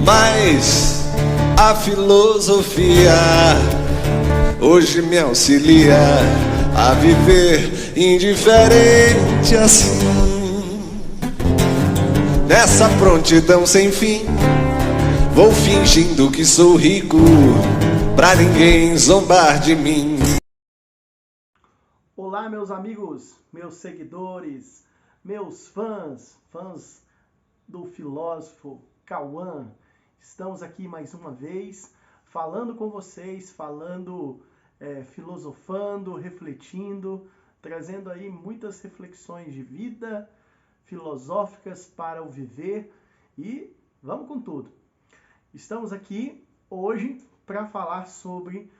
Mas a filosofia hoje me auxilia a viver indiferente assim, nessa prontidão sem fim. Vou fingindo que sou rico pra ninguém zombar de mim. Olá, meus amigos, meus seguidores, meus fãs do filósofo Cauã. Estamos aqui mais uma vez falando com vocês, filosofando, refletindo, trazendo aí muitas reflexões de vida, filosóficas para o viver, e vamos com tudo. Estamos aqui hoje para falar sobre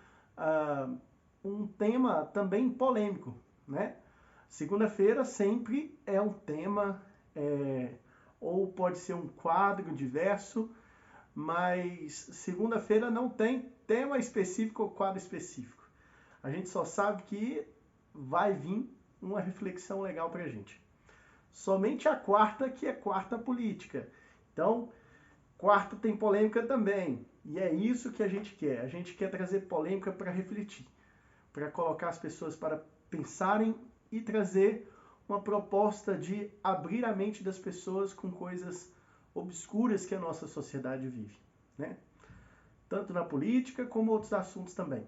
um tema também polêmico, né? Segunda-feira sempre é um tema, ou pode ser um quadro diverso, mas segunda-feira não tem tema específico ou quadro específico. A gente só sabe que vai vir uma reflexão legal pra gente. Somente a quarta, que é quarta política. Então, quarta tem polêmica também. E é isso que a gente quer. A gente quer trazer polêmica para refletir, para colocar as pessoas para pensarem e trazer uma proposta de abrir a mente das pessoas com coisas obscuras que a nossa sociedade vive, né? Tanto na política como outros assuntos também.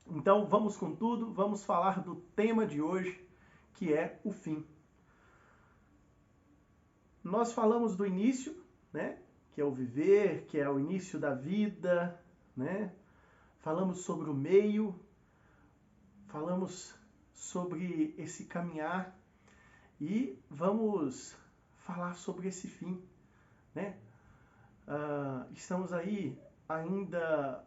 Então vamos com tudo, vamos falar do tema de hoje, que é o fim. Nós falamos do início, né? Que é o viver, que é o início da vida, né? Falamos sobre o meio, falamos sobre esse caminhar e vamos falar sobre esse fim, né? Estamos aí ainda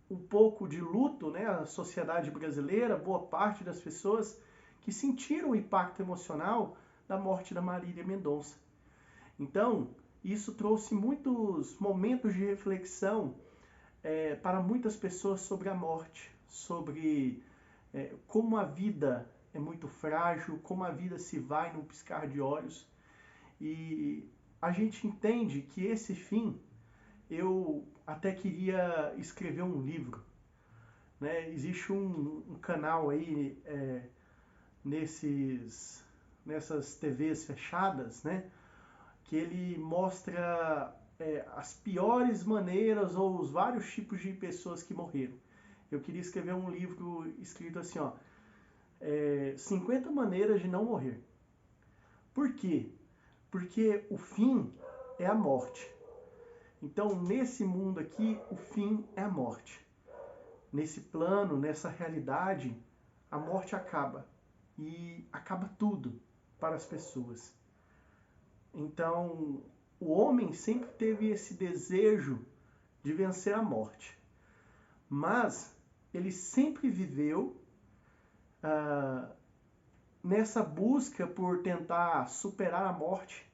um pouco de luto, né? A sociedade brasileira, boa parte das pessoas que sentiram o impacto emocional da morte da Marília Mendonça. Então, isso trouxe muitos momentos de reflexão para muitas pessoas sobre a morte, sobre como a vida é muito frágil, como a vida se vai num piscar de olhos. E a gente entende que esse fim, eu até queria escrever um livro, né? Existe um canal aí nessas TVs fechadas, né? Que ele mostra as piores maneiras ou os vários tipos de pessoas que morreram. Eu queria escrever um livro escrito assim, 50 maneiras de não morrer. Por quê? Porque o fim é a morte. Então, nesse mundo aqui, o fim é a morte. Nesse plano, nessa realidade, a morte acaba. E acaba tudo para as pessoas. Então, o homem sempre teve esse desejo de vencer a morte. Mas ele sempre viveu nessa busca por tentar superar a morte.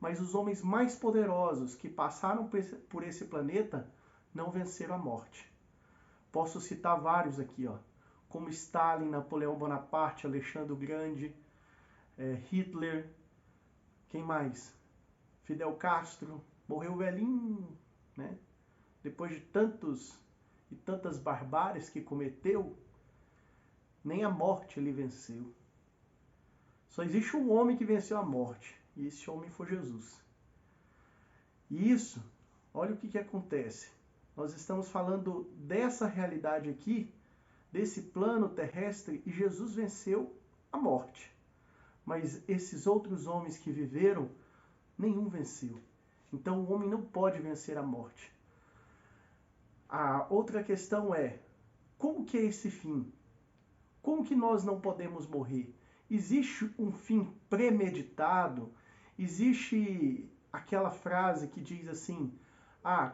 Mas os homens mais poderosos que passaram por esse planeta não venceram a morte. Posso citar vários aqui, como Stalin, Napoleão Bonaparte, Alexandre o Grande, Hitler, quem mais? Fidel Castro, morreu velhinho, né? Depois de tantas barbáries que cometeu, nem a morte ele venceu. Só existe um homem que venceu a morte, e esse homem foi Jesus. E isso, olha o que acontece. Nós estamos falando dessa realidade aqui, desse plano terrestre, e Jesus venceu a morte. Mas esses outros homens que viveram, nenhum venceu. Então o homem não pode vencer a morte. A outra questão é, como que é esse fim? Como que nós não podemos morrer? Existe um fim premeditado? Existe aquela frase que diz assim,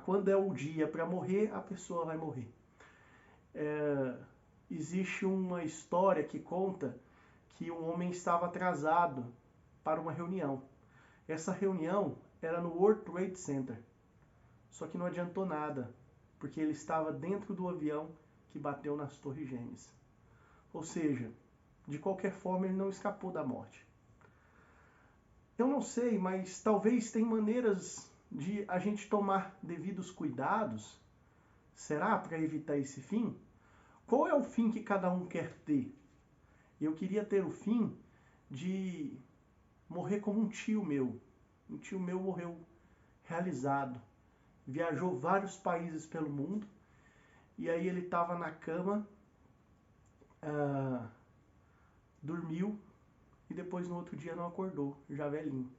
quando é o dia para morrer, a pessoa vai morrer. Existe uma história que conta que um homem estava atrasado para uma reunião. Essa reunião era no World Trade Center. Só que não adiantou nada, porque ele estava dentro do avião que bateu nas Torres Gêmeas. Ou seja, de qualquer forma ele não escapou da morte. Eu não sei, mas talvez tem maneiras de a gente tomar devidos cuidados, será para evitar esse fim? Qual é o fim que cada um quer ter? Eu queria ter o fim de morrer como um tio meu. Um tio meu morreu realizado. Viajou vários países pelo mundo. E aí ele estava na cama, dormiu e depois no outro dia não acordou, já velhinho.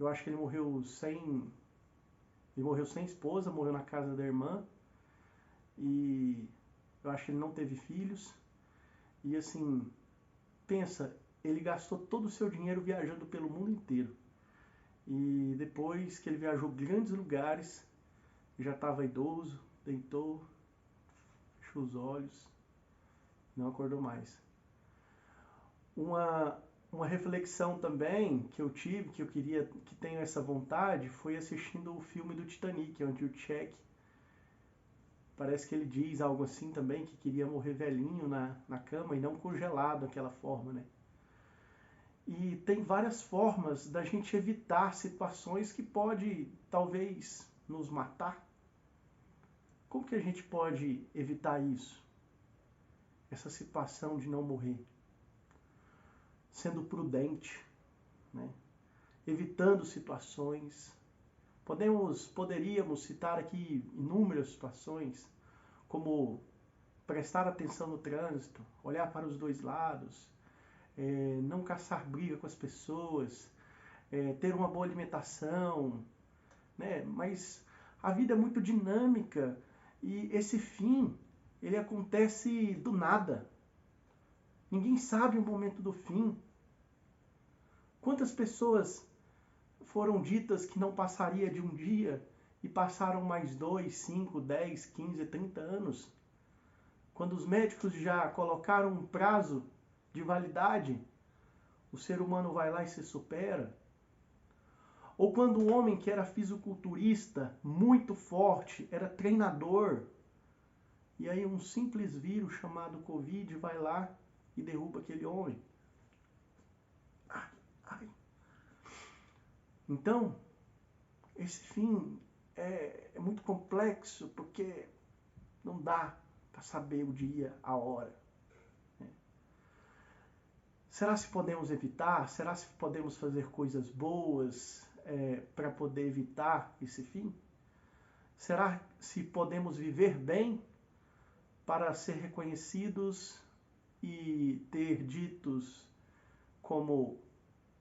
Eu acho que ele morreu sem esposa, morreu na casa da irmã. E eu acho que ele não teve filhos. E assim, pensa, ele gastou todo o seu dinheiro viajando pelo mundo inteiro. E depois que ele viajou grandes lugares, já estava idoso, deitou, fechou os olhos, não acordou mais. Uma reflexão também que eu tive, que eu queria, que tenho essa vontade, foi assistindo o filme do Titanic, onde o Jack, parece que ele diz algo assim também, que queria morrer velhinho na cama e não congelado daquela forma, né? E tem várias formas da gente evitar situações que pode, talvez, nos matar. Como que a gente pode evitar isso? Essa situação de não morrer? Sendo prudente, né? Evitando situações. Poderíamos citar aqui inúmeras situações, como prestar atenção no trânsito, olhar para os dois lados, não caçar briga com as pessoas, ter uma boa alimentação, né? Mas a vida é muito dinâmica e esse fim, ele acontece do nada. Ninguém sabe o momento do fim. Quantas pessoas foram ditas que não passaria de um dia e passaram mais 2, 5, 10, 15, 30 anos? Quando os médicos já colocaram um prazo de validade, o ser humano vai lá e se supera. Ou quando um homem que era fisiculturista, muito forte, era treinador, e aí um simples vírus chamado Covid vai lá e derruba aquele homem. Ai. Então, esse fim é muito complexo, porque não dá para saber o dia, a hora. Será se podemos evitar? Será se podemos fazer coisas boas para poder evitar esse fim? Será se podemos viver bem para ser reconhecidos e ter ditos como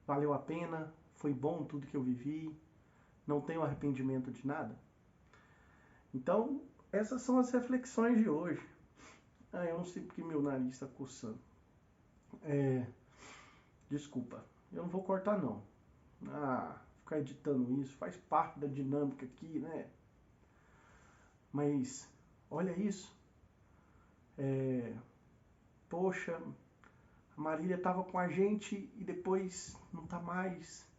valeu a pena, foi bom tudo que eu vivi, não tenho arrependimento de nada? Então, essas são as reflexões de hoje. Eu não sei porque meu nariz está coçando. Desculpa, eu não vou cortar não. Ficar editando isso faz parte da dinâmica aqui, né? Mas, olha isso. Poxa, a Marília estava com a gente e depois não está mais.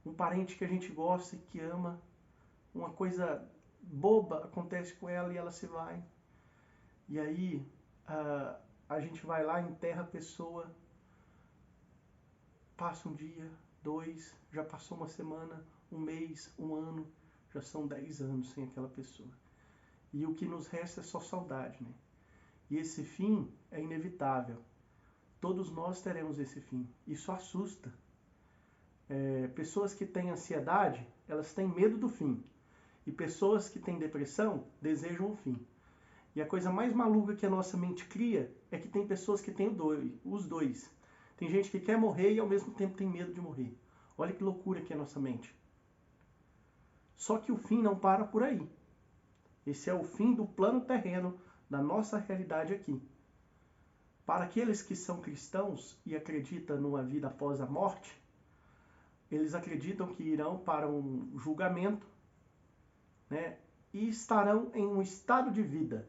Um parente que a gente gosta e que ama, uma coisa boba acontece com ela e ela se vai. E aí a gente vai lá, enterra a pessoa, passa um dia, 2, já passou uma semana, um mês, um ano, já são 10 anos sem aquela pessoa. E o que nos resta é só saudade, né? E esse fim é inevitável. Todos nós teremos esse fim. Isso assusta. Pessoas que têm ansiedade, elas têm medo do fim. E pessoas que têm depressão desejam o fim. E a coisa mais maluca que a nossa mente cria é que tem pessoas que têm os dois. Tem gente que quer morrer e ao mesmo tempo tem medo de morrer. Olha que loucura que é a nossa mente. Só que o fim não para por aí. Esse é o fim do plano terreno, da nossa realidade aqui. Para aqueles que são cristãos e acreditam numa vida após a morte, eles acreditam que irão para um julgamento, né, e estarão em um estado de vida.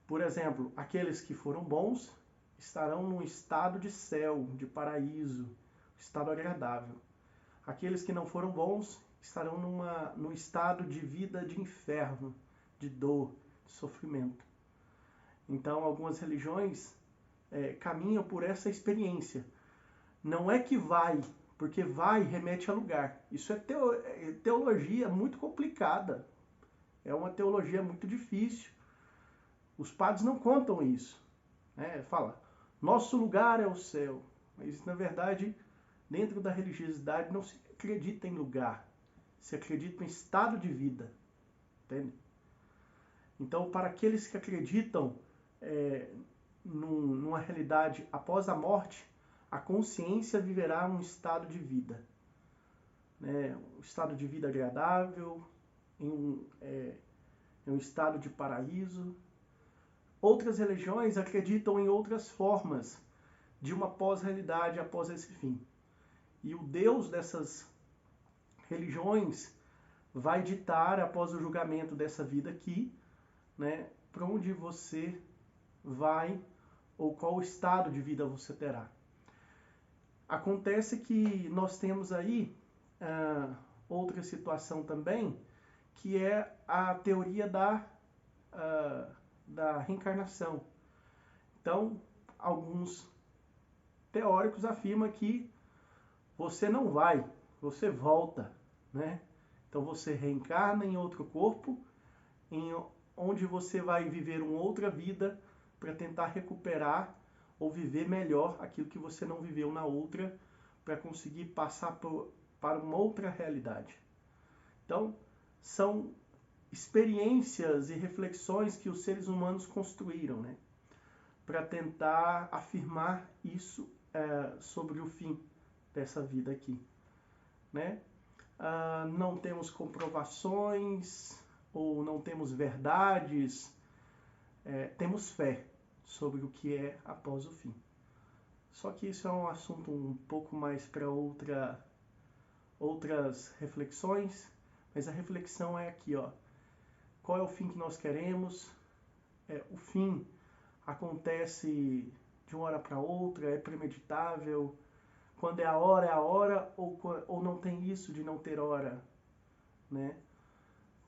Por exemplo, aqueles que foram bons estarão num estado de céu, de paraíso, estado agradável. Aqueles que não foram bons estarão num estado de vida de inferno, de dor, de sofrimento. Então, algumas religiões caminham por essa experiência. Não é que vai porque vai remete a lugar. Isso é teologia muito complicada, é uma teologia muito difícil. Os padres não contam isso, né? Fala, nosso lugar é o céu, mas na verdade, dentro da religiosidade não se acredita em lugar, se acredita em estado de vida, entende? Então, para aqueles que acreditam numa realidade após a morte, a consciência viverá um estado de vida, né? Um estado de vida agradável, em um estado de paraíso. Outras religiões acreditam em outras formas de uma pós-realidade após esse fim. E o Deus dessas religiões vai ditar, após o julgamento dessa vida aqui, né, para onde você vai ou qual estado de vida você terá. Acontece que nós temos aí outra situação também, que é a teoria da reencarnação. Então, alguns teóricos afirmam que você não vai, você volta, né? Então você reencarna em outro corpo, onde você vai viver uma outra vida para tentar recuperar ou viver melhor aquilo que você não viveu na outra, para conseguir passar para uma outra realidade. Então, são experiências e reflexões que os seres humanos construíram, né, para tentar afirmar isso sobre o fim dessa vida aqui, né? Não temos comprovações ou não temos verdades, temos fé sobre o que é após o fim. Só que isso é um assunto um pouco mais para outras reflexões, mas a reflexão é aqui, ó. Qual é o fim que nós queremos? O fim acontece de uma hora para outra, é premeditável. Quando é a hora, ou não tem isso de não ter hora, né?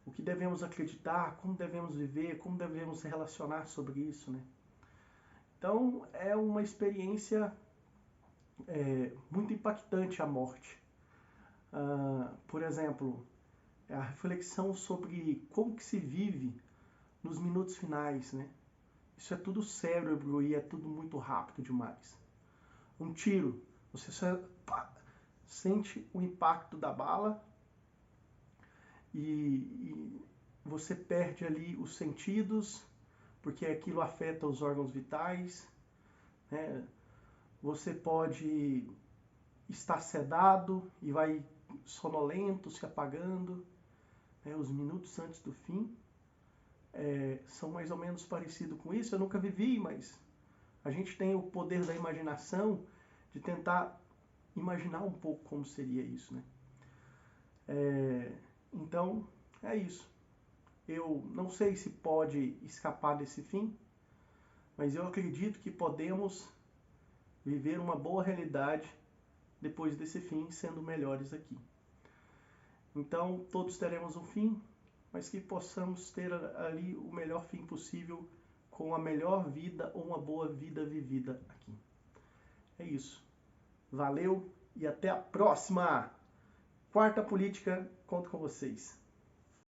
O que devemos acreditar, como devemos viver, como devemos se relacionar sobre isso, né? Então, é uma experiência muito impactante a morte. Por exemplo, a reflexão sobre como que se vive nos minutos finais, né? Isso é tudo cérebro e é tudo muito rápido demais. Um tiro, você só sente o impacto da bala e você perde ali os sentidos, porque aquilo afeta os órgãos vitais, né? Você pode estar sedado e vai sonolento, se apagando, né? Os minutos antes do fim são mais ou menos parecidos com isso. Eu nunca vivi, mas a gente tem o poder da imaginação de tentar imaginar um pouco como seria isso, né? Então, é isso. Eu não sei se pode escapar desse fim, mas eu acredito que podemos viver uma boa realidade depois desse fim, sendo melhores aqui. Então, todos teremos um fim, mas que possamos ter ali o melhor fim possível, com a melhor vida ou uma boa vida vivida aqui. É isso. Valeu e até a próxima! Quarta Política, conto com vocês.